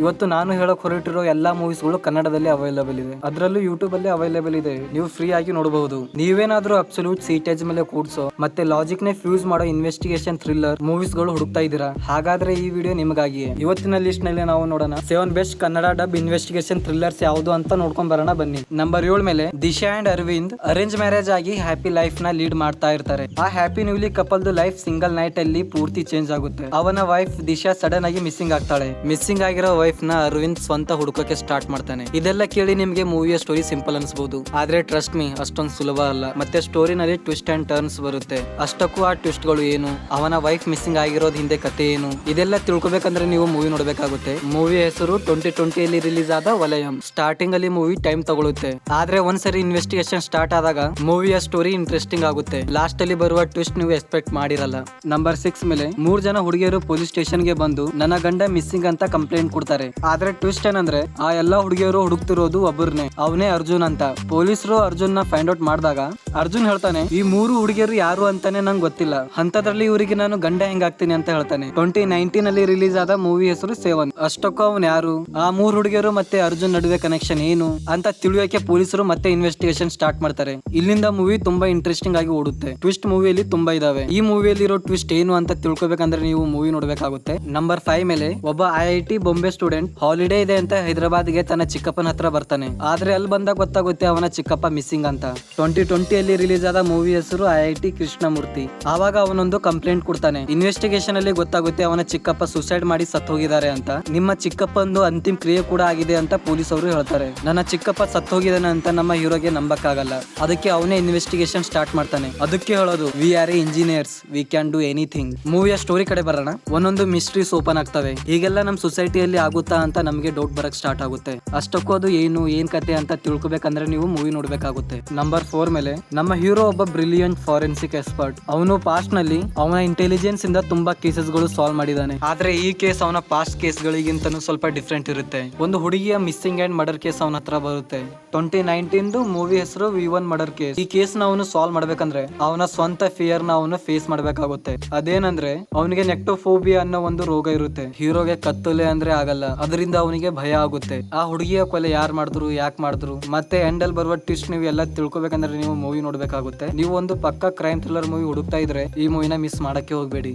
ಇವತ್ತು ನಾನು ಹೇಳಕ್ ಹೊರಟಿರೋ ಎಲ್ಲಾ ಮೂವೀಸ್ಗಳು ಕನ್ನಡದಲ್ಲಿ ಅವೈಲೇಬಲ್ ಇದೆ. ಅದರಲ್ಲೂ ಯೂಟ್ಯೂಬ್ ಅಲ್ಲಿ ಅವೈಲೇಬಲ್ ಇದೆ. ನೀವು ಫ್ರೀ ಆಗಿ ನೋಡಬಹುದು. ನೀವೇನಾದ್ರೂ ಅಬ್ಸಲ್ಯೂಟ್ ಸೀಟೇಜ್ ಮೇಲೆ ಕೂಡ್ಸೋ ಮತ್ತೆ ಲಾಜಿಕ್ ನೇ ಫ್ಯೂಸ್ ಮಾಡೋ ಇನ್ವೆಸ್ಟಿಗೇಷನ್ ಥ್ರಿಲ್ಲರ್ ಮೂವೀಸ್ ಗಳು ಹುಡುಕ್ತಾ ಇದ್ದೀರಾ? ಹಾಗಾದ್ರೆ ಈ ವಿಡಿಯೋ ನಿಮಗಾಗಿಯೇ. ಇವತ್ತಿನ ಲಿಸ್ಟ್ ನಲ್ಲಿ ನಾವು ನೋಡೋಣ 7 best Kannada dub investigation thrillers ಯಾವುದು ಅಂತ ನೋಡ್ಕೊಂಡ್ ಬರೋಣ ಬನ್ನಿ. ನಂಬರ್ 7 ಮೇಲೆ Disha and Aravind arrange marriage ಆಗಿ ಹ್ಯಾಪಿ ಲೈಫ್ ನ ಲೀಡ್ ಮಾಡ್ತಾ ಇರ್ತಾರೆ. ಆ ಹ್ಯಾಪಿ ನ್ಯೂಲಿ ಕಪಲ್ದು ಲೈಫ್ ಸಿಂಗಲ್ ನೈಟ್ ಅಲ್ಲಿ ಪೂರ್ತಿ ಚೇಂಜ್ ಆಗುತ್ತೆ. ಅವನ ವೈಫ್ ದಿಶಾ ಸಡನ್ ಆಗಿ ಮಿಸ್ಸಿಂಗ್ ಆಗ್ತಾಳೆ. ಮಿಸ್ಸಿಂಗ್ ಆಗಿರೋ ವೈಫ್ ನ ಅರವಿಂದ್ ಸ್ವಂತ ಹುಡುಕಕ್ಕೆ ಸ್ಟಾರ್ಟ್ ಮಾಡ್ತಾನೆ. ಇದೆಲ್ಲ ಕೇಳಿ ನಿಮ್ಗೆ ಮೂವಿಯ ಸ್ಟೋರಿ ಸಿಂಪಲ್ ಅನ್ಸಬಹುದು, ಆದ್ರೆ ಟ್ರಸ್ಟ್ ಮೀ ಅಷ್ಟೊಂದು ಸುಲಭ ಅಲ್ಲ. ಮತ್ತೆ ಸ್ಟೋರಿನಲ್ಲಿ ಟ್ವಿಸ್ಟ್ ಅಂಡ್ ಟರ್ನ್ಸ್ ಬರುತ್ತೆ. ಅಷ್ಟಕ್ಕೂ ಆ ಟ್ವಿಸ್ಟ್ ಗಳು ಏನು, ಅವನ ವೈಫ್ ಮಿಸ್ಸಿಂಗ್ ಆಗಿರೋದ್ ಹಿಂದೆ ಕತೆ ಏನು, ಇದೆಲ್ಲ ತಿಳ್ಕೊಬೇಕಂದ್ರೆ ನೀವು ಮೂವಿ ನೋಡ್ಬೇಕಾಗುತ್ತೆ. ಮೂವಿ ಹೆಸರು 2020 ಅಲ್ಲಿ ರಿಲೀಸ್ ಆದ ವಲಯಂ. ಸ್ಟಾರ್ಟಿಂಗ್ ಅಲ್ಲಿ ಮೂವಿ ಟೈಮ್ ತಗೊಳುತ್ತೆ, ಆದ್ರೆ ಒಂದ್ಸರಿ ಇನ್ವೆಸ್ಟಿಗೇಷನ್ ಸ್ಟಾರ್ಟ್ ಆದಾಗ ಮೂವಿಯ ಸ್ಟೋರಿ ಇಂಟ್ರೆಸ್ಟಿಂಗ್ ಆಗುತ್ತೆ. ಲಾಸ್ಟ್ ಅಲ್ಲಿ ಬರುವ ಟ್ವಿಸ್ಟ್ ನೀವು ಎಕ್ಸ್ಪೆಕ್ಟ್ ಮಾಡಿರಲ್ಲ. ನಂಬರ್ 6 ಮೇಲೆ 3 ಜನ ಹುಡುಗಿಯರು ಪೊಲೀಸ್ ಸ್ಟೇಷನ್ ಗೆ ಬಂದು ನನ್ನ ಗಂಡ ಮಿಸ್ಸಿಂಗ್ ಅಂತ ಕಂಪ್ಲೇಂಟ್ ಕೊಡ್ತಾರೆ. ಆದ್ರೆ ಟ್ವಿಸ್ಟ್ ಏನಂದ್ರೆ ಆ ಎಲ್ಲಾ ಹುಡುಗಿಯರು ಹುಡುಕ್ತಿರೋದು ಒಬ್ಬರನ್ನೇ, ಅವನೇ ಅರ್ಜುನ್ ಅಂತ. ಪೊಲೀಸರು ಅರ್ಜುನ್ ನ ಫೈಂಡ್ ಔಟ್ ಮಾಡಿದಾಗ ಅರ್ಜುನ್ ಹೇಳ್ತಾನೆ, ಈ 3 ಹುಡುಗಿಯರು ಯಾರು ಅಂತಾನೆ ನಂಗೆ ಗೊತ್ತಿಲ್ಲ, ಅಂತದ್ರಲ್ಲಿ ಇವರಿಗೆ ನಾನು ಗಂಡ ಹೆಂಗಾಗ್ತೀನಿ ಅಂತ ಹೇಳ್ತಾನೆ. 2019 ಅಲ್ಲಿ ರಿಲೀಸ್ ಆದ ಮೂವಿ ಹೆಸರು 7. ಅಷ್ಟಕ್ಕೂ ಅವನ್ ಯಾರು, ಆ 3 ಹುಡುಗಿಯರು ಮತ್ತೆ ಅರ್ಜುನ್ ನಡುವೆ ಕನೆಕ್ಷನ್ ಏನು ಅಂತ ತಿಳಿಯೋಕೆ ಪೊಲೀಸರು ಮತ್ತೆ ಇನ್ವೆಸ್ಟಿಗೇಷನ್ ಸ್ಟಾರ್ಟ್ ಮಾಡ್ತಾರೆ. ಇಲ್ಲಿಂದ ಮೂವಿ ತುಂಬಾ ಇಂಟ್ರೆಸ್ಟಿಂಗ್ ಆಗಿ ಓಡುತ್ತೆ. ಟ್ವಿಸ್ಟ್ ಮೂವಿಯಲ್ಲಿ ತುಂಬಾ ಇದಾವೆ. ಈ ಮೂವಿಯಲ್ಲಿ ಇರೋ ಟ್ವಿಸ್ಟ್ ಏನು ಅಂತ ತಿಳ್ಕೊಬೇಕಂದ್ರೆ ನೀವು ಮೂವಿ ನೋಡ್ಬೇಕಾಗುತ್ತೆ. ನಂಬರ್ 5 ಮೇಲೆ ಒಬ್ಬ IIT ಬಾಂಬೆ ಸ್ಟೂಡೆಂಟ್ ಹಾಲಿಡೇ ಇದೆ ಅಂತ ಹೈದರಾಬಾದ್ಗೆ ತನ್ನ ಚಿಕ್ಕಪ್ಪನ ಹತ್ರ ಬರ್ತಾನೆ. ಆದ್ರೆ ಅಲ್ಲಿ ಬಂದಾಗ ಗೊತ್ತಾಗುತ್ತೆ ಅವನ ಚಿಕ್ಕಪ್ಪ ಮಿಸ್ಸಿಂಗ್ ಅಂತ. 2020 ಅಲ್ಲಿ ರಿಲೀಸ್ ಆದ ಮೂವಿ ಹೆಸರು IIT ಕೃಷ್ಣಮೂರ್ತಿ. ಆವಾಗ ಅವನೊಂದು ಕಂಪ್ಲೇಂಟ್ ಕೊಡ್ತಾನೆ. ಇನ್ವೆಸ್ಟಿಗೇಷನ್ ಅಲ್ಲಿ ಗೊತ್ತಾಗುತ್ತೆ ಅವನ ಚಿಕ್ಕಪ್ಪ ಸುಸೈಡ್ ಮಾಡಿ ಸತ್ತು ಹೋಗಿದ್ದಾರೆ ಅಂತ. ನಿಮ್ಮ ಚಿಕ್ಕಪ್ಪಂದು ಅಂತಿಮ ಕ್ರಿಯೆ ಕೂಡ ಆಗಿದೆ ಅಂತ ಪೊಲೀಸ್ ಅವರು ಹೇಳ್ತಾರೆ. ನನ್ನ ಚಿಕ್ಕಪ್ಪ ಸತ್ತು ಹೋಗಿದ್ದಾನೆ ಅಂತ ನಮ್ಮ ಹೀರೋಗೆ ನಂಬಕ್ಕಾಗಲ್ಲ. ಅದಕ್ಕೆ ಅವನೇ ಇನ್ವೆಸ್ಟಿಗೇಷನ್ ಸ್ಟಾರ್ಟ್ ಮಾಡ್ತಾನೆ. ಅದಕ್ಕೆ ಹೇಳೋದು, we are a engineers, we can do anything. ಮೂವಿಯ ಸ್ಟೋರಿ ಕಡೆ ಬರೋಣ. ಒಂದೊಂದು ಮಿಸ್ಟ್ರೀಸ್ ಓಪನ್ ಆಗ್ತವೆ. ಹೀಗೆಲ್ಲ ನಮ್ ಸೊಸೈಟಿಯಲ್ಲಿ ಆಗುತ್ತಾ ಅಂತ ನಮಗೆ ಡೌಟ್ ಬರಕ್ ಸ್ಟಾರ್ಟ್ ಆಗುತ್ತೆ. ಅಷ್ಟಕ್ಕೂ ಅದು ಏನ್ ಕತೆ ಅಂತ ತಿಳ್ಕೊಬೇಕಂದ್ರೆ ನೀವು ಮೂವಿ ನೋಡ್ಬೇಕಾಗುತ್ತೆ. ನಂಬರ್ 4 ಮೇಲೆ ನಮ್ಮ ಹೀರೋ ಒಬ್ಬ ಬ್ರಿಲಿಯಂಟ್ ಫಾರೆನ್ಸಿಕ್ ಎಕ್ಸ್ಪರ್ಟ್. ಅವನು ಪಾಸ್ಟ್ ನಲ್ಲಿ ಅವನ ಇಂಟೆಲಿಜೆನ್ಸ್ ಇಂದ ತುಂಬಾ ಕೇಸಸ್ ಗಳು ಸಾಲ್ವ್ ಮಾಡಿದಾನೆ. ಆದ್ರೆ ಈ ಕೇಸ್ ಅವನ ಪಾಸ್ಟ್ ಕೇಸ್ ಗಳಿಗಿಂತನೂ ಸ್ವಲ್ಪ ಡಿಫ್ರೆಂಟ್ ಇರುತ್ತೆ. ಒಂದು ಹುಡುಗಿಯ ಮಿಸ್ಸಿಂಗ್ ಅಂಡ್ ಮರ್ಡರ್ ಕೇಸ್ ಅವನ ಹತ್ರ ಬರುತ್ತೆ. 2019 ಮೂವಿ ಹೆಸರು V1 ಮರ್ಡರ್ ಕೇಸ್. ಈ ಕೇಸ್ ನ ಅವನು ಸಾಲ್ವ್ ಮಾಡ್ಬೇಕಂದ್ರೆ ಅವನ ಸ್ವಂತ ಫಿಯರ್ ನ ಅವನು ಫೇಸ್ ಮಾಡ್ಬೇಕಾಗುತ್ತೆ. ಅದೇನಂದ್ರೆ ಅವನಿಗೆ ನೆಕ್ಟೋಫೋಬಿಯಾ ಅನ್ನೋ ಒಂದು ರೋಗ ಇರುತ್ತೆ. ಹೀರೋಗೆ ಕತ್ತಲೆ ಅಂದ್ರೆ ಆಗಲ್ಲ, ಅದರಿಂದ ಅವನಿಗೆ ಭಯ ಆಗುತ್ತೆ. ಆ ಹುಡುಗಿಯ ಕೊಲೆ ಯಾರು ಮಾಡಿದ್ರು, ಯಾಕೆ ಮಾಡಿದ್ರು, ಮತ್ತೆ ಎಂಡಲ್ ಬರುವ ಟ್ವಿಸ್ಟ್ ನೀವು ಎಲ್ಲ ತಿಳ್ಕೊಬೇಕಂದ್ರೆ ನೀವು ಮೂವಿ ನೋಡ್ಬೇಕಾಗುತ್ತೆ. ನೀವು ಒಂದು ಪಕ್ಕಾ ಕ್ರೈಮ್ ಥ್ರಿಲ್ಲರ್ ಮೂವಿ ಹುಡುಕ್ತಾ ಇದ್ರೆ ಈ ಮೂವಿನ ಮಿಸ್ ಮಾಡಕ್ಕೆ ಹೋಗ್ಬೇಡಿ.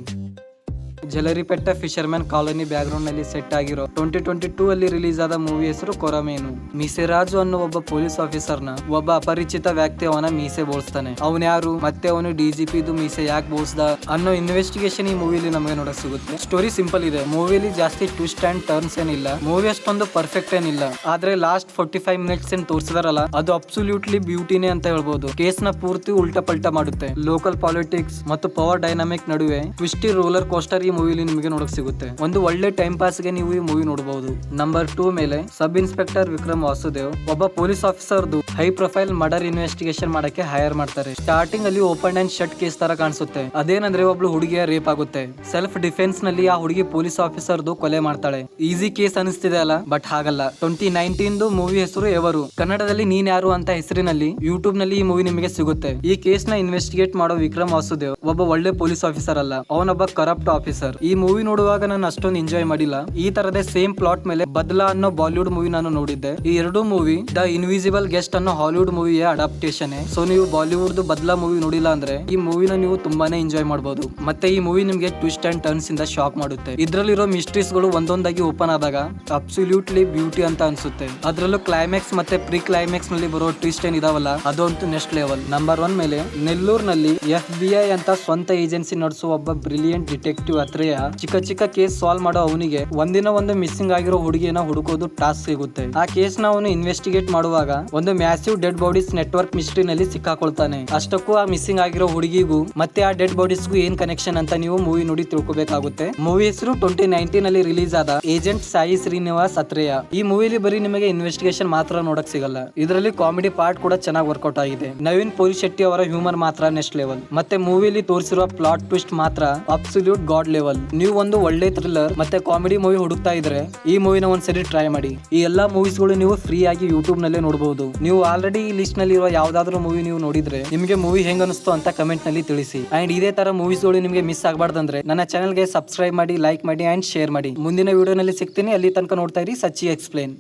ಜಲರಿಪೆಟ್ಟ ಫಿಶರ್ಮನ್ ಕಾಲೋನಿ ಬ್ಯಾಕ್ ಗ್ರೌಂಡ್ ನಲ್ಲಿ ಸೆಟ್ ಆಗಿರೋ 2022 ಅಲ್ಲಿ ರಿಲೀಸ್ ಆದ ಮೂವಿ ಹೆಸರು ಕೊರಮೇನು. ಮೀಸೆರಾಜು ಅನ್ನೋ ಒಬ್ಬ ಪೊಲೀಸ್ ಆಫೀಸರ್ ನ ಒಬ್ಬ ಅಪರಿಚಿತ ವ್ಯಕ್ತಿ ಅವನ ಮೀಸೆ ಬೋಳ್ಸ್ತಾನೆ. ಅವನ್ ಯಾರು ಮತ್ತೆ ಅವನು DGP ಮೀಸೆ ಯಾಕೆ ಬೋಳ್ಸ್ದ ಅನ್ನೋ ಇನ್ವೆಸ್ಟಿಗೇಷನ್ ಈ ಮೂವಿಲಿ ನಮಗೆ ನೋಡಕ್ ಸಿಗುತ್ತೆ. ಸ್ಟೋರಿ ಸಿಂಪಲ್ ಇದೆ. ಮೂವಿಲಿ ಜಾಸ್ತಿ ಟ್ವಿಸ್ಟ್ ಅಂಡ್ ಟರ್ನ್ಸ್ ಏನಿಲ್ಲ. ಮೂವಿ ಅಷ್ಟೊಂದು ಪರ್ಫೆಕ್ಟ್ ಏನಿಲ್ಲ, ಆದ್ರೆ ಲಾಸ್ಟ್ 45 ಮಿನಿಟ್ಸ್ ಏನ್ ತೋರಿಸಿದಾರಲ್ಲ ಅದು ಅಬ್ಸಲ್ಯೂಟ್ಲಿ ಬ್ಯೂಟಿನೇ ಅಂತ ಹೇಳ್ಬೋದು. ಕೇಸ್ ನ ಪೂರ್ತಿ ಉಲ್ಟಾ ಪಲ್ಟಾ ಮಾಡುತ್ತೆ. ಲೋಕಲ್ ಪಾಲಿಟಿಕ್ಸ್ ಮತ್ತು ಪವರ್ ಡೈನಾಮಿಕ್ ನಡುವೆ ಟ್ವಿಸ್ಟಿ ರೋಲರ್ ಕೋಸ್ಟರ್ ಈ ಮೂವಿಲಿ ನಿಮಗೆ ನೋಡಕ್ ಸಿಗುತ್ತೆ. ಒಂದು ಒಳ್ಳೆ ಟೈಮ್ ಪಾಸ್ ಗೆ ನೀವು ಈ ಮೂವಿ ನೋಡಬಹುದು. ನಂಬರ್ 2 ಮೇಲೆ ಸಬ್ ಇನ್ಸ್ಪೆಕ್ಟರ್ ವಿಕ್ರಮ್ ವಾಸುದೇವ್ ಒಬ್ಬ ಪೊಲೀಸ್ ಆಫೀಸರ್ದು ಹೈ ಪ್ರೊಫೈಲ್ ಮರ್ಡರ್ ಇನ್ವೆಸ್ಟಿಗೇಷನ್ ಮಾಡಕ್ಕೆ ಹೈರ್ ಮಾಡ್ತಾರೆ. ಸ್ಟಾರ್ಟಿಂಗ್ ಅಲ್ಲಿ ಓಪನ್ ಅಂಡ್ ಶಟ್ ಕೇಸ್ ತರ ಕಾಣಿಸುತ್ತೆ. ಅದೇನಂದ್ರೆ ಒಬ್ಳು ಹುಡುಗಿಯ ರೇಪ್ ಆಗುತ್ತೆ. ಸೆಲ್ಫ್ ಡಿಫೆನ್ಸ್ ನಲ್ಲಿ ಆ ಹುಡುಗಿ ಪೊಲೀಸ್ ಆಫೀಸರ್ದು ಕೊಲೆ ಮಾಡ್ತಾಳೆ. ಈಸಿ ಕೇಸ್ ಅನಿಸ್ತಿದೆ ಅಲ್ಲ, ಬಟ್ ಹಾಗಲ್ಲ. 2019 ಮೂವಿ ಹೆಸರು ಎವರು. ಕನ್ನಡದಲ್ಲಿ ನೀನ್ ಯಾರು ಅಂತ ಹೆಸರಿನಲ್ಲಿ ಯೂಟ್ಯೂಬ್ ನಲ್ಲಿ ಈ ಮೂವಿ ನಿಮಗೆ ಸಿಗುತ್ತೆ. ಈ ಕೇಸ್ ನ ಇನ್ವೆಸ್ಟಿಗೇಟ್ ಮಾಡೋ ವಿಕ್ರಮ್ ವಾಸುದೇವ್ ಒಬ್ಬ ಒಳ್ಳೆ ಪೊಲೀಸ್ ಆಫೀಸರ್ ಅಲ್ಲ, ಅವನೊಬ್ಬ ಕರಪ್ಟ್ ಆಫೀಸರ್. ಈ ಮೂವಿ ನೋಡುವಾಗ ನಾನು ಅಷ್ಟೊಂದು ಎಂಜಾಯ್ ಮಾಡಿಲ್ಲ. ಈ ತರದೇ ಸೇಮ್ ಪ್ಲಾಟ್ ಮೇಲೆ ಬದ್ಲಾ ಅನ್ನೋ ಬಾಲಿವುಡ್ ಮೂವಿ ನಾನು ನೋಡಿದ್ದೆ. ಈ ಎರಡು ಮೂವಿ ದ ಇನ್ವಿಸಿಬಲ್ ಗೆಸ್ಟ್ ಅನ್ನೋ ಹಾಲಿವುಡ್ ಮೂವಿಯ ಅಡಾಪ್ಟೇಷನ್. ಸೊ ನೀವು ಬಾಲಿವುಡ್ ಬದ್ಲಾ ಮೂವಿ ನೋಡಿಲ್ಲ ಅಂದ್ರೆ ಈ ಮೂವಿನ ನೀವು ತುಂಬಾನೇ ಎಂಜಾಯ್ ಮಾಡಬಹುದು. ಮತ್ತೆ ಈ ಮೂವಿ ನಿಮ್ಗೆ ಟ್ವಿಸ್ಟ್ ಅಂಡ್ ಟರ್ನ್ಸ್ ಇಂದ ಶಾಕ್ ಮಾಡುತ್ತೆ. ಇದ್ರಲ್ಲಿರೋ ಮಿಸ್ಟ್ರೀಸ್ ಗಳು ಒಂದೊಂದಾಗಿ ಓಪನ್ ಆದಾಗ ಅಬ್ಸಲ್ಯೂಟ್ಲಿ ಬ್ಯೂಟಿ ಅಂತ ಅನ್ಸುತ್ತೆ. ಅದ್ರಲ್ಲೂ ಕ್ಲೈಮ್ಯಾಕ್ಸ್ ಮತ್ತೆ ಪ್ರೀ ಕ್ಲೈಮ್ಯಾಕ್ಸ್ ನಲ್ಲಿ ಬರೋ ಟ್ವಿಸ್ಟ್ ಏನ್ ಇದಾವಲ್ಲ ಅದಂತೂ ನೆಕ್ಸ್ಟ್ ಲೆವೆಲ್. ನಂಬರ್ 1 ಮೇಲೆ ನೆಲ್ಲೂರ್ನಲ್ಲಿ FBI ಅಂತ ಸ್ವಂತ ಏಜೆನ್ಸಿ ನಡೆಸುವ ಒಬ್ಬ ಬ್ರಿಲಿಯಂಟ್ ಡಿಟೆಕ್ಟಿವ್ ಅತ್ರೇಯ ಚಿಕ್ಕ ಕೇಸ್ ಸಾಲ್ವ್ ಮಾಡೋ ಅವನಿಗೆ ಒಂದಿನ ಒಂದು ಮಿಸ್ಸಿಂಗ್ ಆಗಿರೋ ಹುಡುಗಿಯನ್ನ ಹುಡುಕೋದು ಟಾಸ್ಕ್ ಸಿಗುತ್ತೆ. ಆ ಕೇಸ್ ನ ಅವನು ಇನ್ವೆಸ್ಟಿಗೇಟ್ ಮಾಡುವಾಗ ಒಂದು massive dead bodies network mystery ನಲ್ಲಿ ಸಿಕ್ಕಾಕೊಳ್ತಾನೆ. ಅಷ್ಟಕ್ಕೂ ಆ ಮಿಸ್ಸಿಂಗ್ ಆಗಿರೋ ಹುಡುಗಿಗೂ ಮತ್ತೆ ಆ ಡೆಡ್ ಬಾಡೀಸ್ಗೂ ಏನ್ ಕನೆಕ್ಷನ್ ಅಂತ ನೀವು ಮೂವಿ ನೋಡಿ ತಿಳ್ಕೊಬೇಕಾಗುತ್ತೆ. ಮೂವಿ ಹೆಸರು 2019 ಅಲ್ಲಿ ರಿಲೀಸ್ ಆದ ಏಜೆಂಟ್ ಸಾಯಿ ಶ್ರೀನಿವಾಸ್ ಅತ್ರೇಯ. ಈ ಮೂವಿಲಿ ಬರೀ ನಿಮಗೆ ಇನ್ವೆಸ್ಟಿಗೇಷನ್ ಮಾತ್ರ ನೋಡಕ್ ಸಿಗಲ್ಲ, ಇದರಲ್ಲಿ ಕಾಮಿಡಿ ಪಾರ್ಟ್ ಕೂಡ ಚೆನ್ನಾಗಿ ವರ್ಕೌಟ್ ಆಗಿದೆ. ನವೀನ್ ಪೋಲಿ ಶೆಟ್ಟಿ ಅವರ ಹ್ಯೂಮರ್ ಮಾತ್ರ ನೆಕ್ಸ್ಟ್ ಲೆವೆಲ್. ಮತ್ತೆ ಮೂವಿಲಿ ತೋರಿಸಿರುವ ಪ್ಲಾಟ್ ಟ್ವಿಸ್ಟ್ ಮಾತ್ರ ಅಬ್ಸಲ್ಯೂಟ್ ಗಾಡ್ ಲೆವೆಲ್. ನೀವು ಒಂದು ಒಳ್ಳೆ ಥ್ರಿಲ್ಲರ್ ಮತ್ತೆ ಕಾಮಿಡಿ ಮೂವಿ ಹುಡುಕ್ತಾ ಇದ್ರೆ ಈ ಮೂವಿನ ಒಂದ್ಸರಿ ಟ್ರೈ ಮಾಡಿ. ಈ ಎಲ್ಲಾ ಮೂವೀಸ್ ಗಳು ನೀವು ಫ್ರೀ ಆಗಿ ಯೂಟ್ಯೂಬ್ ನಲ್ಲೇ ನೋಡಬಹುದು. ನೀವು ಆಲ್ರೆಡಿ ಈ ಲಿಸ್ಟ್ ನಲ್ಲಿ ಇರುವ ಯಾವ್ದಾದ್ರು ಮೂವಿ ನೀವು ನೋಡಿದ್ರೆ ನಿಮಗೆ ಮೂವಿ ಹೆಂಗ್ ಅನಿಸ್ತು ಅಂತ ಕಮೆಂಟ್ ನಲ್ಲಿ ತಿಳಿಸಿ. ಅಂಡ್ ಇದೇ ತರ ಮೂವೀಸ್ ಗಳು ನಿಮಗೆ ಮಿಸ್ ಆಗಬಾರ್ದಂದ್ರೆ ನನ್ನ ಚಾನಲ್ ಗೆ ಸಬ್ಸ್ಕ್ರೈಬ್ ಮಾಡಿ, ಲೈಕ್ ಮಾಡಿ ಅಂಡ್ ಶೇರ್ ಮಾಡಿ. ಮುಂದಿನ ವಿಡಿಯೋನಲ್ಲಿ ಸಿಗ್ತೀನಿ. ಅಲ್ಲಿ ತನಕ ನೋಡ್ತಾ ಇರಿ ಸಚ್ಚಿ ಎಕ್ಸ್ಪ್ಲೇನ್.